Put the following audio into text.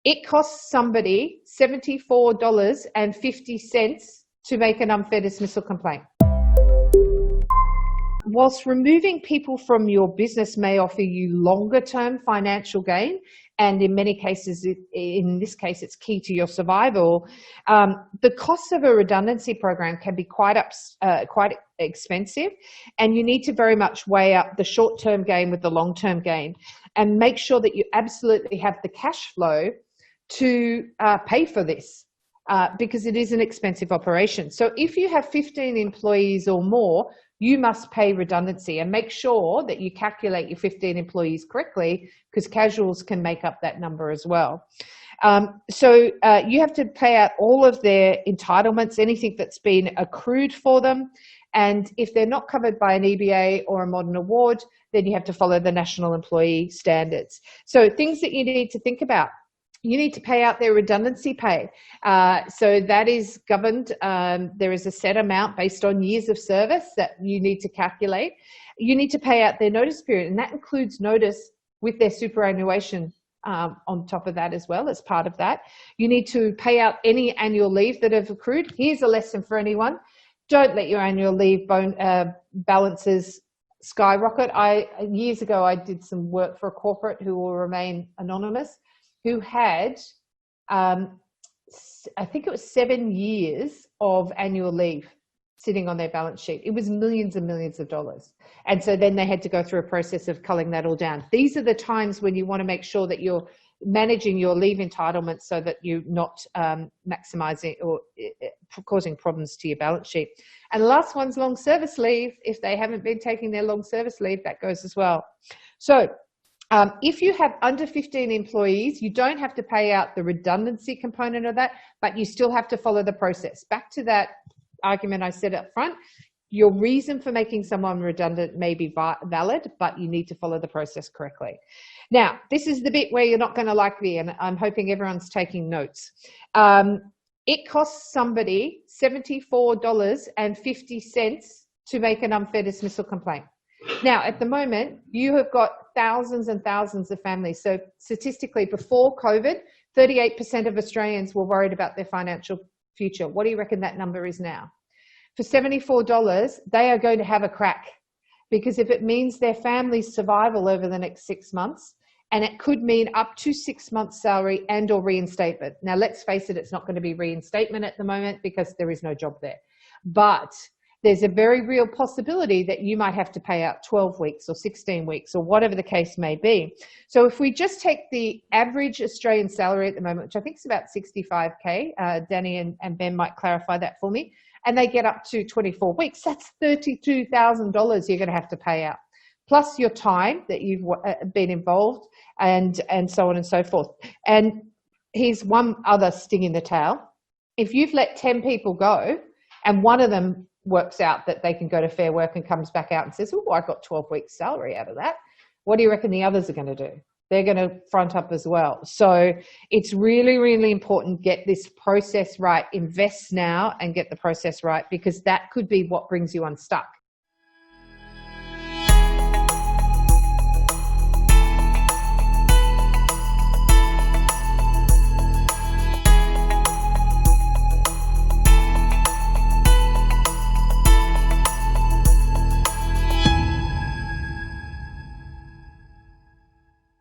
It costs somebody $74.50 to make an unfair dismissal complaint. Whilst removing people from your business may offer you longer term financial gain, and in many cases, in this case, it's key to your survival, the costs of a redundancy program can be quite expensive, and you need to very much weigh up the short-term gain with the long-term gain and make sure that you absolutely have the cash flow to pay for this. Because it is an expensive operation. So if you have 15 employees or more, you must pay redundancy, and make sure that you calculate your 15 employees correctly, because casuals can make up that number as well. So you have to pay out all of their entitlements, anything that's been accrued for them. And if they're not covered by an EBA or a modern award, then you have to follow the national employee standards. So things that you need to think about. You need to pay out their redundancy pay. So that is governed. There is a set amount based on years of service that you need to calculate. You need to pay out their notice period, and that includes notice with their superannuation on top of that as well as part of that. You need to pay out any annual leave that have accrued. Here's a lesson for anyone. Don't let your annual leave balances skyrocket. Years ago, I did some work for a corporate who will remain anonymous, who had, I think it was 7 years of annual leave sitting on their balance sheet. It was millions and millions of dollars. And so then they had to go through a process of culling that all down. These are the times when you want to make sure that you're managing your leave entitlements so that you're not maximizing or causing problems to your balance sheet. And the last one's long service leave. If they haven't been taking their long service leave, that goes as well. So if you have under 15 employees, you don't have to pay out the redundancy component of that, but you still have to follow the process. Back to that argument I said up front, your reason for making someone redundant may be valid, but you need to follow the process correctly. Now, this is the bit where you're not going to like me, and I'm hoping everyone's taking notes. It costs somebody $74.50 to make an unfair dismissal complaint. Now, at the moment, you have got thousands and thousands of families. So statistically, before COVID, 38% of Australians were worried about their financial future. What do you reckon that number is now? For $74, they are going to have a crack, because if it means their family's survival over the next 6 months, and it could mean up to 6 months salary and or reinstatement. Now, let's face it, it's not going to be reinstatement at the moment because there is no job there. But there's a very real possibility that you might have to pay out 12 weeks or 16 weeks or whatever the case may be. So if we just take the average Australian salary at the moment, which I think is about 65K, Danny and Ben might clarify that for me, and they get up to 24 weeks, that's $32,000 you're going to have to pay out, plus your time that you've been involved and so on and so forth. And here's one other sting in the tail. If you've let 10 people go and one of them works out that they can go to Fair Work and comes back out and says, oh, I got 12 weeks salary out of that, what do you reckon the others are going to do? They're going to front up as well. So it's really, really important, get this process right, invest now and get the process right, because that could be what brings you unstuck.